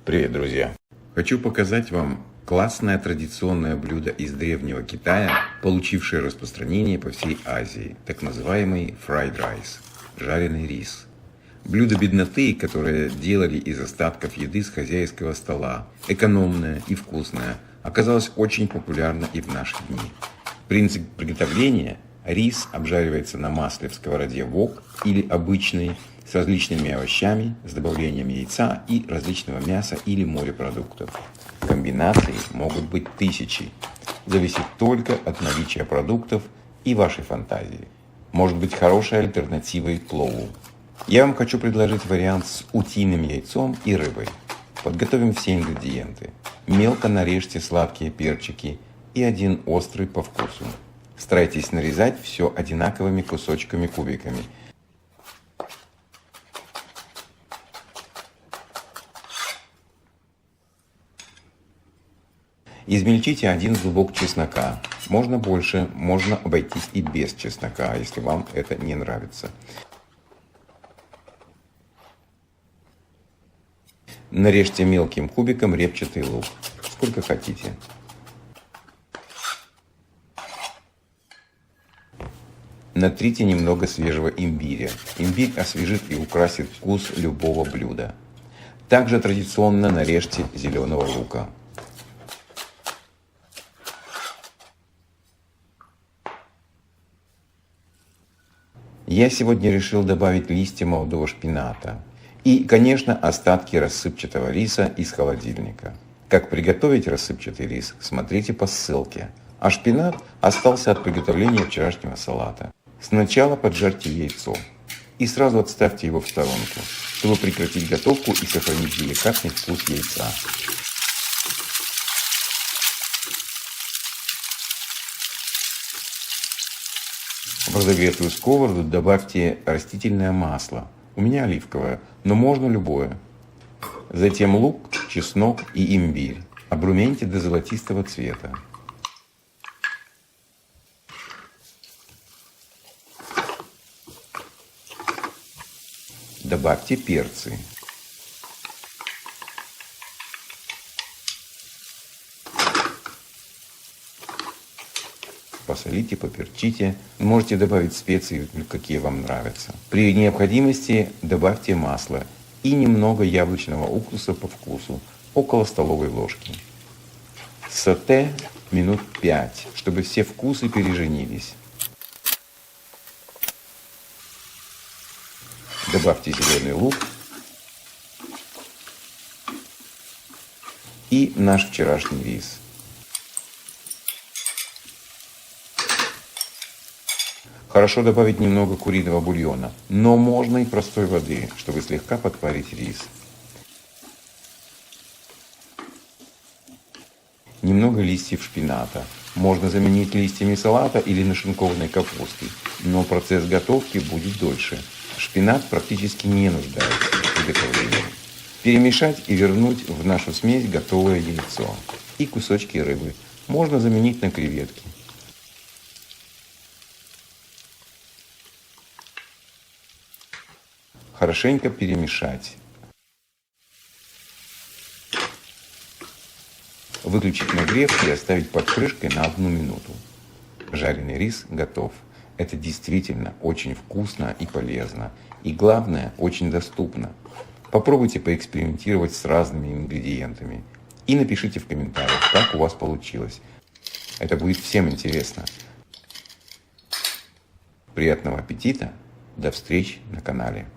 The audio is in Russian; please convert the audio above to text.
Привет, друзья! Хочу показать вам классное традиционное блюдо из древнего Китая, получившее распространение по всей Азии, так называемый fried rice – жареный рис. Блюдо бедноты, которое делали из остатков еды с хозяйского стола, экономное и вкусное, оказалось очень популярно и в наши дни. Принцип приготовления – рис обжаривается на масле в сковороде вок или обычной, с различными овощами, с добавлением яйца и различного мяса или морепродуктов. Комбинаций могут быть тысячи. Зависит только от наличия продуктов и вашей фантазии. Может быть хорошей альтернативой плову. Я вам хочу предложить вариант с утиным яйцом и рыбой. Подготовим все ингредиенты. Мелко нарежьте сладкие перчики и один острый по вкусу. Старайтесь нарезать все одинаковыми кусочками-кубиками. Измельчите один зубок чеснока. Можно больше, можно обойтись и без чеснока, если вам это не нравится. Нарежьте мелким кубиком репчатый лук, сколько хотите. Натрите немного свежего имбиря. Имбирь освежит и украсит вкус любого блюда. Также традиционно нарежьте зеленого лука. Я сегодня решил добавить листья молодого шпината и, конечно, остатки рассыпчатого риса из холодильника. Как приготовить рассыпчатый рис, смотрите по ссылке. А шпинат остался от приготовления вчерашнего салата. Сначала поджарьте яйцо и сразу отставьте его в сторонку, чтобы прекратить готовку и сохранить деликатный вкус яйца. В разогретую сковороду добавьте растительное масло. У меня оливковое, но можно любое. Затем лук, чеснок и имбирь. Обрумяните до золотистого цвета. Добавьте перцы. Посолите, поперчите. Можете добавить специи, какие вам нравятся. При необходимости добавьте масло и немного яблочного уксуса по вкусу, около столовой ложки. Соте минут 5, чтобы все вкусы переженились. Добавьте зеленый лук и наш вчерашний рис. Хорошо добавить немного куриного бульона, но можно и простой воды, чтобы слегка подпарить рис. Немного листьев шпината. Можно заменить листьями салата или нашинкованной капустой, но процесс готовки будет дольше. Шпинат практически не нуждается в приготовлении. Перемешать и вернуть в нашу смесь готовое яйцо и кусочки рыбы. Можно заменить на креветки. Хорошенько перемешать. Выключить нагрев и оставить под крышкой на 1 минуту. Жареный рис готов. Это действительно очень вкусно и полезно. И главное, очень доступно. Попробуйте поэкспериментировать с разными ингредиентами. И напишите в комментариях, как у вас получилось. Это будет всем интересно. Приятного аппетита! До встречи на канале.